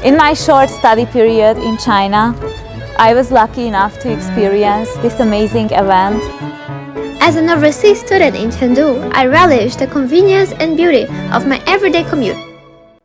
In my short study period in China, I was lucky enough to experience this amazing event. As an overseas student in Chengdu, I relish the convenience and beauty of my everyday commute.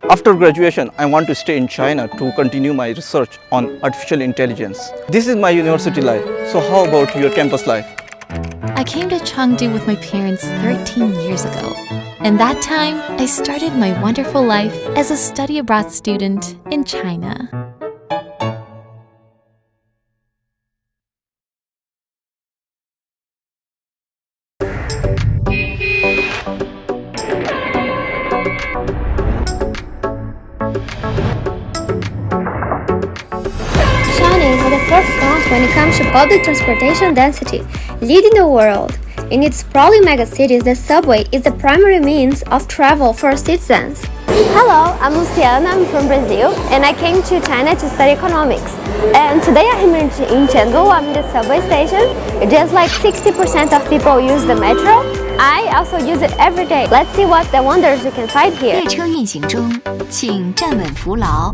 After graduation, I want to stay in China to continue my research on artificial intelligence. This is my university life. So how about your campus life? I came to Chengdu with my parents 13 years ago. And that time, I started my wonderful life as a study abroad student in China. China is at the forefront when it comes to public transportation density, leading the world. In its sprawling megacities, the subway is the primary means of travel for citizens. Hello, I'm Luciana, I'm from Brazil, and I came to China to study economics. And today I'm in Chengdu, I'm in the subway station. Just like 60% of people use the metro. I also use it every day. Let's see what the wonders we can find here. 列车运行中，请站稳扶牢。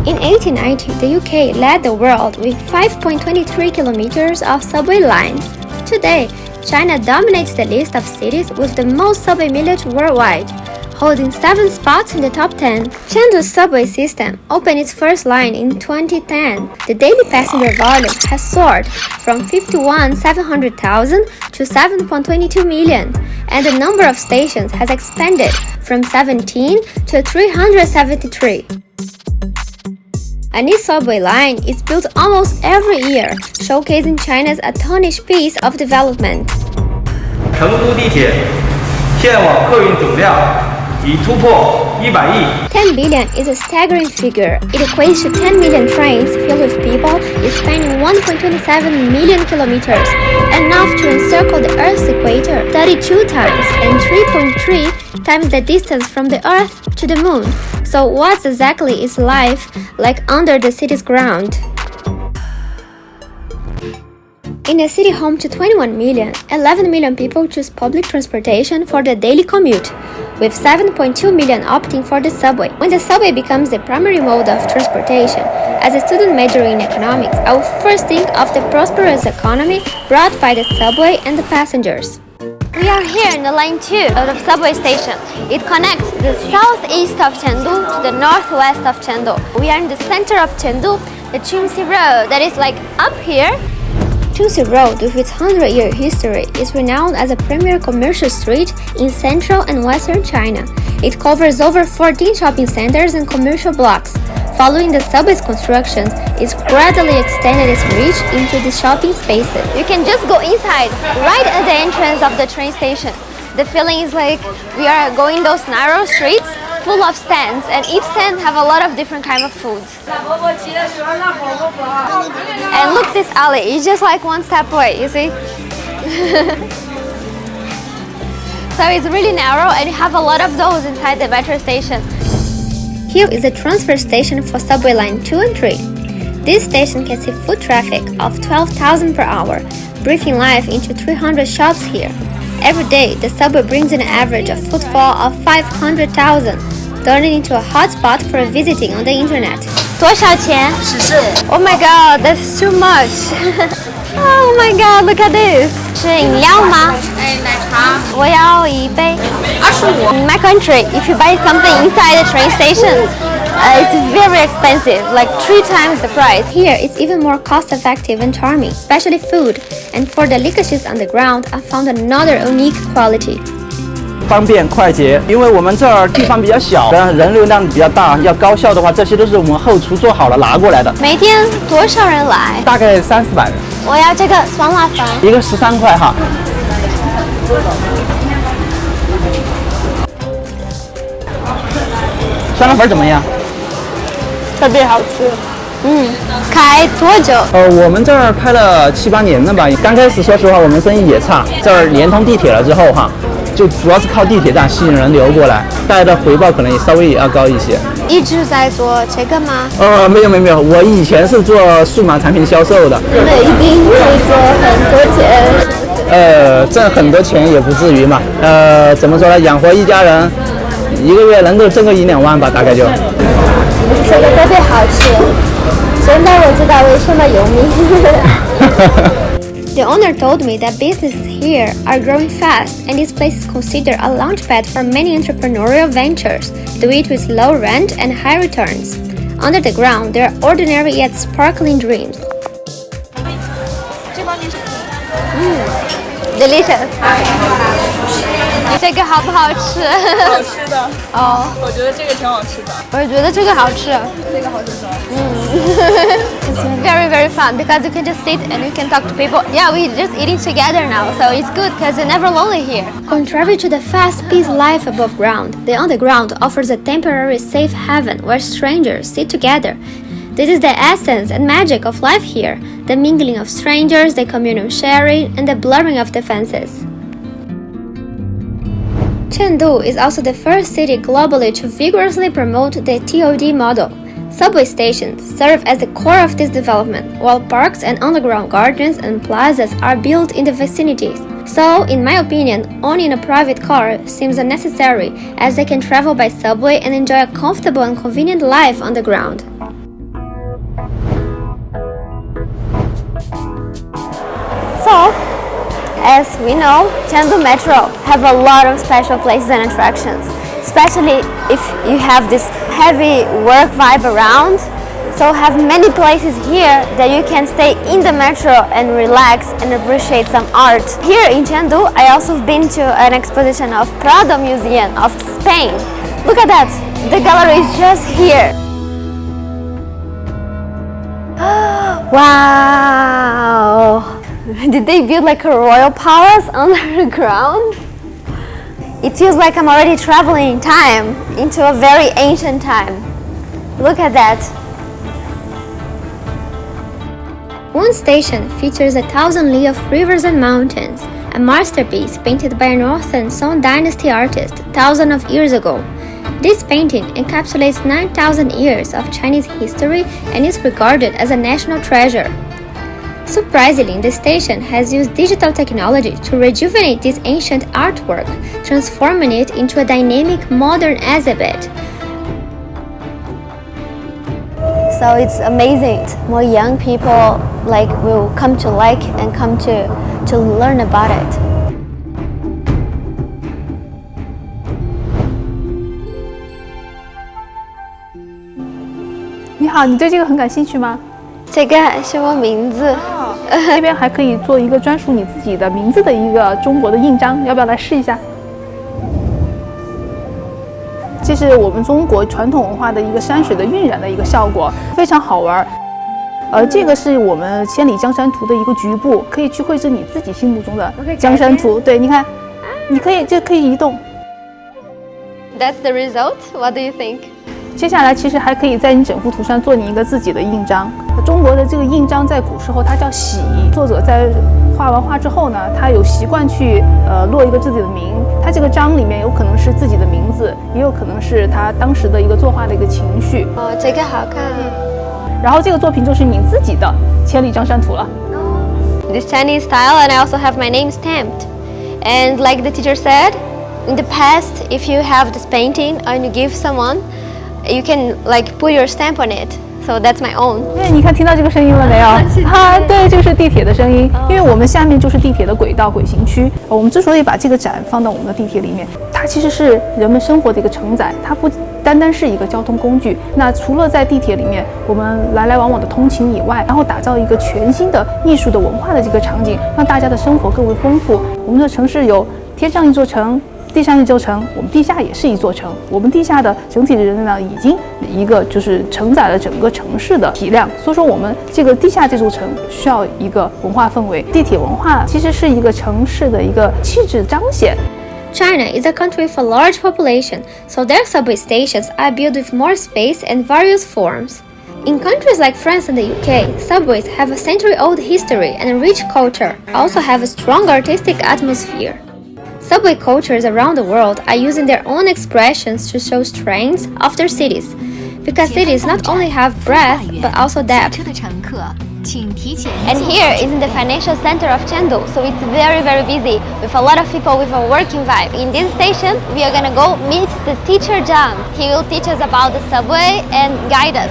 In 1890, the UK led the world with 5.23 kilometers of subway lines. Today, China dominates the list of cities with the most subway mileage worldwide, holding 7 spots in the top 10. Chengdu's subway system opened its first line in 2010. The daily passenger volume has soared from 51,700,000 to 7.22 million, and the number of stations has expanded from 17 to 373. A new subway line is built almost every year, showcasing China's astonished pace of development. 成都地铁线网客运总量已突破100亿。 10 billion is a staggering figure. It equates to 10 million trains filled with people spanning 1.27 million kilometers, enough to encircle the Earth's equator 32 times and 3.3 times the distance from the Earth to the Moon. So what exactly is life like under the city's ground? In a city home to 21 million, 11 million people choose public transportation for their daily commute, with 7.2 million opting for the subway. When the subway becomes the primary mode of transportation, as a student majoring in economics, I will first think of the prosperous economy brought by the subway and the passengers. We are here in the line 2 of the subway station. It connects the southeast of Chengdu to the northwest of Chengdu. We are in the center of Chengdu, the Chengdu Road that is like up here. Chengdu Road, with its 100-year history, is renowned as a premier commercial street in central and western China. It covers over 14 shopping centers and commercial blocks. Following the subway's construction, it's gradually extended its reach into the shopping spaces. You can just go inside, right at the entrance of the train station. The feeling is like we are going those narrow streets full of stands, and each stand have a lot of different kind of foods. And look, this alley, it's just like one step away, you see? So it's really narrow, and you have a lot of those inside the metro station. Here is a transfer station for subway line 2 and 3. This station can see foot traffic of 12,000 per hour, breathing life into 300 shops here. Every day, the subway brings an average of footfall of 500,000, turning into a hotspot for visiting on the internet. 多少钱? Oh my god, that's too much. Oh my god, look at this. 是饮料吗？奶茶。我要一杯。25。In my country, if you buy something inside the train station, it's very expensive, like 3 times the price. Here, it's even more cost-effective and charming, especially food. And for delicacies on the ground, I found another unique quality. 方便快捷，因为我们这儿地方比较小，人流量比较大，要高效的话，这些都是我们后厨做好了拿过来的。每天多少人来？大概300-400人。我要这个酸辣粉，一个13块哈。酸辣粉怎么样？特别好吃。开多久？我们这儿开了7、8年了吧。刚开始说实话，我们生意也差。这儿连通地铁了之后哈，就主要是靠地铁站吸引人流过来，带来的回报可能也稍微也要高一些。一直在做这个吗？没有，我以前是做数码产品销售的。那一定会做很多钱。挣很多钱也不至于嘛。怎么说呢？养活一家人， 1个月能够挣个1-2万吧，大概就。这个特别好吃，现在我知道为什么有名。The owner told me that businesses here are growing fast and this place is considered a launchpad for many entrepreneurial ventures, do it with low rent and high returns. Under the ground, there are ordinary yet sparkling dreams. Delicious. 这个好不好吃？好吃的。哦，我觉得这个挺好吃的。我也觉得这个好吃。这个好吃吗？It's very, very fun because you can just sit and you can talk to people. Yeah, we're just eating together now, so it's good because you're never lonely here. Contrary to the fast-paced life above ground, the underground offers a temporary safe haven where strangers sit together. This is the essence and magic of life here, the mingling of strangers, the communal sharing, and the blurring of the fences. Chengdu is also the first city globally to vigorously promote the TOD model. Subway stations serve as the core of this development, while parks and underground gardens and plazas are built in the vicinities. So, in my opinion, owning a private car seems unnecessary, as they can travel by subway and enjoy a comfortable and convenient life on the ground. So, as we know, Chengdu Metro have a lot of special places and attractions, especially if you have this heavy work vibe around. So have many places here that you can stay in the metro and relax and appreciate some art. Here in Chengdu, I also been to an exposition of Prado Museum of Spain. Look at that, the gallery is just here. Wow! Did they build like a royal palace underground? It feels like I'm already traveling in time, into a very ancient time. Look at that. One station features 1,000 li of rivers and mountains, a masterpiece painted by a Northern Song Dynasty artist thousands of years ago. This painting encapsulates 9,000 years of Chinese history and is regarded as a national treasure. Surprisingly, the station has used digital technology to rejuvenate this ancient artwork, transforming it into a dynamic modern exhibit. So it's amazing. More young people will come to like and come to learn about it. 你好，你对这个很感兴趣吗？这个是我名字。这边还可以做一个专属你自己的名字的一个中国的印章，要不要来试一下？这是我们中国传统文化的一个山水的晕染的一个效果，非常好玩。这个是我们千里江山图的一个局部，可以去绘制你自己心目中的江山图。对，你看，你可以移动。That's the result. What do you think? 接下来其实还可以在你整幅图上做你一个自己的印章。中国的这个印章在古时候它叫玺，作者在画完画之后呢，他有习惯去落一个自己的名。他这个章里面有可能是自己的名字，也有可能是他当时的一个作画的一个情绪。哦，这个好看。然后这个作品就是你自己的千里江山图了。This Chinese style, and I also have my name stamped. And like the teacher said, in the past, if you have this painting and you give someone, you can put your stamp on it. So that's my own. 对，你看听到这个声音了没有？对，这个是地铁的声音，因为我们下面就是地铁的轨道轨行区。我们之所以把这个展放到我们的地铁里面，它其实是人们生活的一个承载，它不单单是一个交通工具。那除了在地铁里面我们来来往往的通勤以外，然后打造一个全新的艺术的文化的这个场景，让大家的生活更为丰富。我们的城市有天上一座城，地上一座城，我们地下也是一座城。我们地下的整体的人呢，已经一个就是承载了整个城市的体量。所以说，我们这个地下这座城需要一个文化氛围。地铁文化其实是一个城市的一个气质彰显。China is a country with a large population, so their subway stations are built with more space and various forms. In countries like France and the UK, subways have a century-old history and a rich culture, also have a strong artistic atmosphere. Subway cultures around the world are using their own expressions to show strengths of their cities, because cities not only have breadth but also depth. 请提前。 And here is in the financial center of Chengdu, so it's very, very busy with a lot of people with a working vibe. In this station, we are gonna go meet the teacher Zhang. He will teach us about the subway and guide us.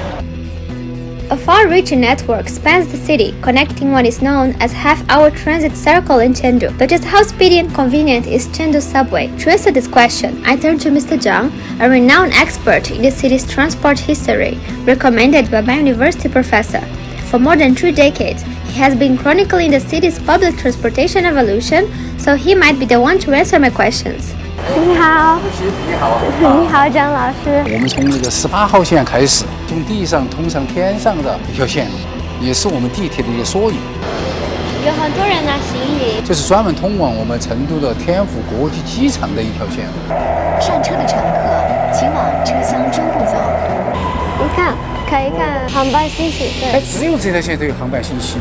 A far-reaching network spans the city, connecting what is known as half-hour transit circle in Chengdu. But just how speedy and convenient is Chengdu subway? To answer this question, I turned to Mr. Zhang, a renowned expert in the city's transport history, recommended by my university professor. For more than 3 decades, he has been chronicling the city's public transportation evolution, so he might be the one to answer my questions. 你好，你好，张老师。我们从那个18号线开始，从地上通上天上的一条线，也是我们地铁的一个缩影。有很多人拿行李。这是专门通往我们成都的天府国际机场的一条线。上车的乘客，请往车厢中部走。你看，可以看航班信息。哎，只有这条线都有航班信息。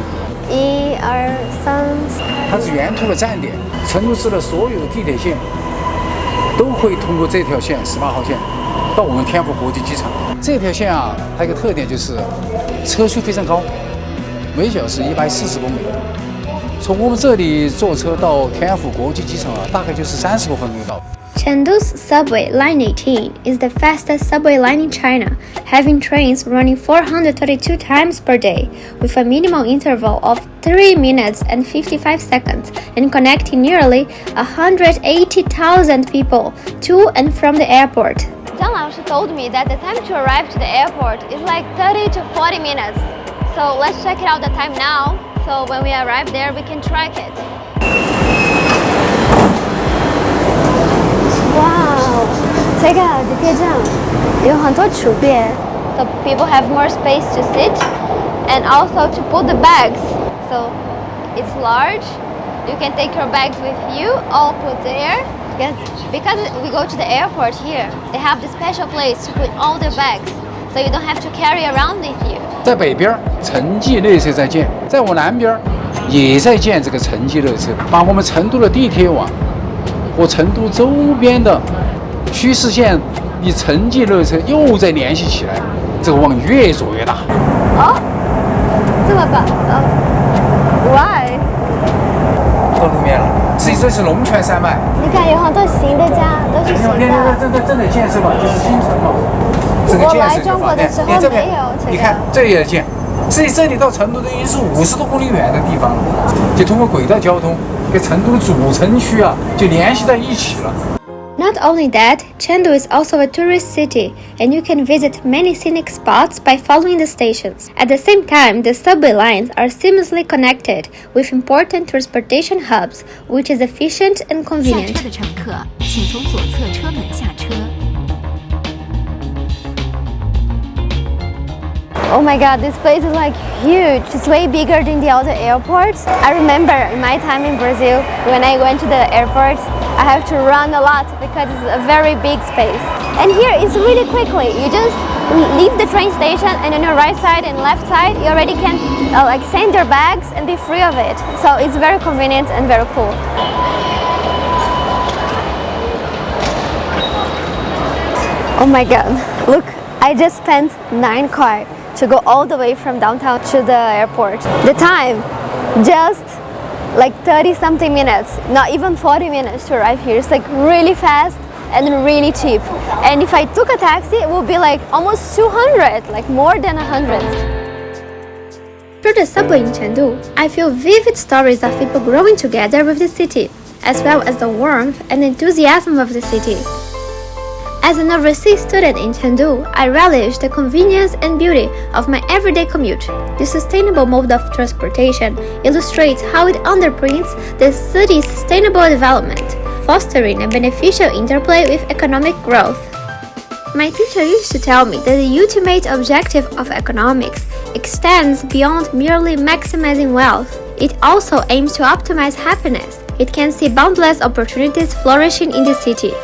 1、2、3。它是沿途的站点，成都市的所有的地铁线。都会通过这条线18号线到我们天府国际机场。这条线啊，它有个特点就是车速非常高，每小时140公里。从我们这里坐车到天府国际机场啊，大概就是30多分钟就到。Chengdu's subway line 18 is the fastest subway line in China, having trains running 432 times per day, with a minimal interval of 3 minutes and 55 seconds, and connecting nearly 180,000 people to and from the airport. Zhang Laoshi told me that the time to arrive to the airport is like 30 to 40 minutes. So let's check it out the time now, so when we arrive there we can track it. Wow, 这个地铁站有很多区别。So people have more space to sit and also to put the bags. So it's large. You can take your bags with you, all put there. Because we go to the airport here, they have the special place to put all the bags, so you don't have to carry around with you. 在北边，城际列车在建；在我南边，也在建这个城际列车，把我们成都的地铁网和成都周边的区市线以城际列车又再联系起来，这个网越做越大。哦，这么办？Why？ 到路面了，这是龙泉山脉。你看有很多新的家，都是新的。正在建设嘛，就是新城嘛。这个建设就发展。你这边，你看这也建，这里到成都都已经是50多公里远的地方了，就通过轨道交通跟成都主城区啊就联系在一起了。Not only that, Chengdu is also a tourist city, and you can visit many scenic spots by following the stations. At the same time, the subway lines are seamlessly connected with important transportation hubs, which is efficient and 下 convenient. 车的乘客，请从左侧车门下车。 Oh my god, this place is like huge. It's way bigger than the other airports. I remember in my time in Brazil, when I went to the airport, I have to run a lot because it's a very big space. And here it's really quickly. You just leave the train station and on your right side and left side, you already can like send your bags and be free of it. So it's very convenient and very cool. Oh my god, look, I just spent 9 kuai to go all the way from downtown to the airport. The time, just like 30 something minutes, not even 40 minutes to arrive here. It's like really fast and really cheap. And if I took a taxi, it would be like almost 200, like more than 100. Through the subway in Chengdu, I feel vivid stories of people growing together with the city, as well as the warmth and enthusiasm of the city. As an overseas student in Chengdu, I relish the convenience and beauty of my everyday commute. The sustainable mode of transportation illustrates how it underpins the city's sustainable development, fostering a beneficial interplay with economic growth. My teacher used to tell me that the ultimate objective of economics extends beyond merely maximizing wealth. It also aims to optimize happiness. It can see boundless opportunities flourishing in the city.